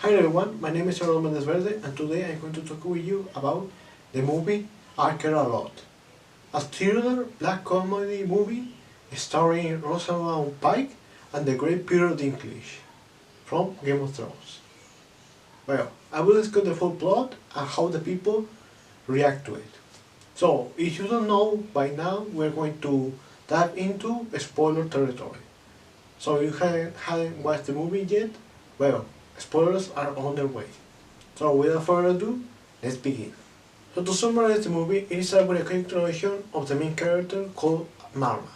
Hi everyone, my name is Charles Mendes Verde and today I'm going to talk with you about the movie I Care A Lot. A thriller black comedy movie starring Rosamund Pike and the great Peter Dinklage from Game of Thrones. Well, I will discuss the full plot and how the people react to it. So, if you don't know by now, we're going to dive into spoiler territory. So if you haven't watched the movie yet, well, spoilers are on their way. So without further ado, let's begin. So to summarize the movie, it is a very quick introduction of the main character called Marla.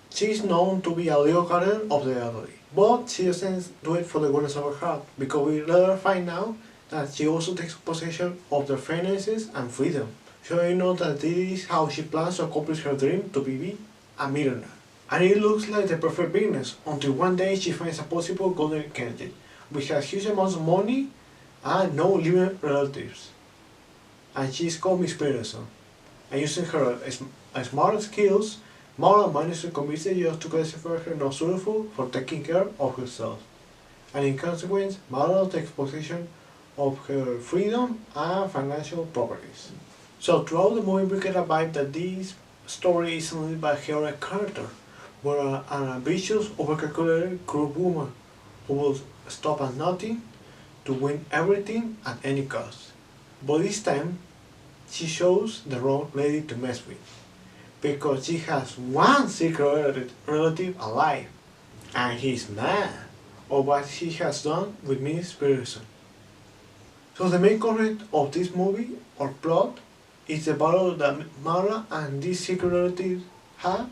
She is known to be a legal guardian of the elderly, but she doesn't do it for the goodness of her heart, because we later find out that she also takes possession of their finances and freedom. So you know that this is how she plans to accomplish her dream to be a millionaire. And it looks like the perfect business, until one day she finds a possible golden candidate, which has huge amounts of money and no living relatives. And she is called Miss Peterson. And using her smart skills, Mara manages to convince the judge to classify her not suitable for taking care of herself. And in consequence, Mara takes possession of her freedom and financial properties. So throughout the movie we get a vibe that this story is only by her character, where an ambitious, overcalculated, cruel woman who will stop at nothing to win everything at any cost. But this time, she shows the wrong lady to mess with, because she has one secret relative alive, and he's mad of what she has done with Miss Peterson. So the main conflict of this movie, or plot, is the battle that Mara and this secret relative have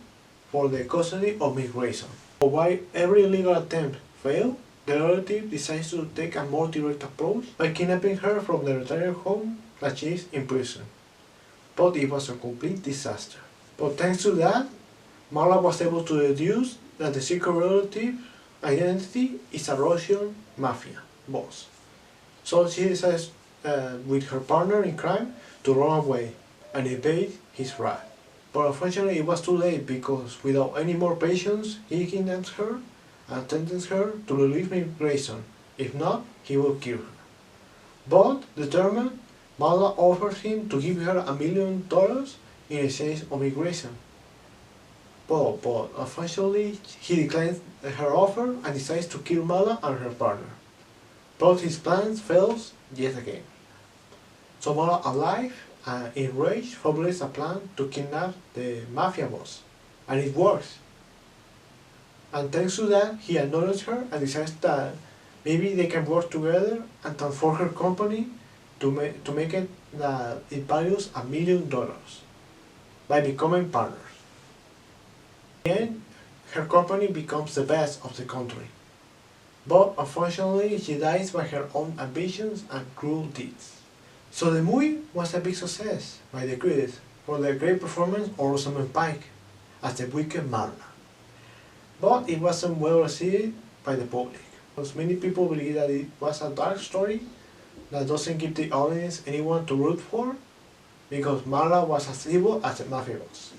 for the custody of Miss Grayson. But while every legal attempt fails, the relative decides to take a more direct approach by kidnapping her from the retired home that she is in prison. But it was a complete disaster. But thanks to that, Marla was able to deduce that the secret relative identity is a Russian mafia boss. So she decides with her partner in crime to run away and evade his wrath. But unfortunately it was too late, because without any more patience, he kidnaps her and sentences her to release Miss Grayson. If not, he will kill her. But, determined, Marla offers him to give her $1 million in exchange of Miss Grayson. But unfortunately, he declines her offer and decides to kill Marla and her partner. But his plans fails yet again. So Marla, alive and enraged, formulates a plan to kidnap the mafia boss. And it works. And thanks to that, he acknowledges her and decides that maybe they can work together and transform her company to make it that it values $1 million by becoming partners. In the end, her company becomes the best of the country. But unfortunately, she dies by her own ambitions and cruel deeds. So the movie was a big success by the critics for the great performance of Rosamund Pike as the wicked Marla. But it wasn't well received by the public, because many people believe that it was a dark story that doesn't give the audience anyone to root for, because Marla was as evil as the mafia boss.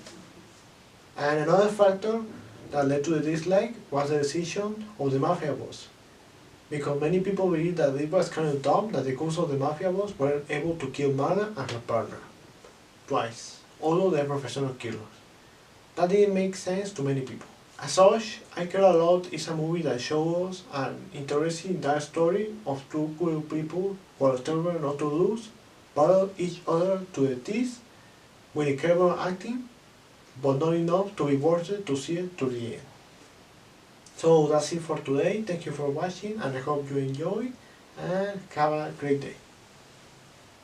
And another factor that led to the dislike was the decision of the mafia boss, because many people believe that it was kind of dumb that the ghosts of the mafia boss weren't able to kill Marla and her partner twice, although they're professional killers. That didn't make sense to many people. As such, I Care A Lot is a movie that shows an interesting dark story of two cool people who are determined not to lose, battle each other to the teeth with incredible acting, but not enough to be worth it to see it to the end. So that's it for today. Thank you for watching, and I hope you enjoy and have a great day.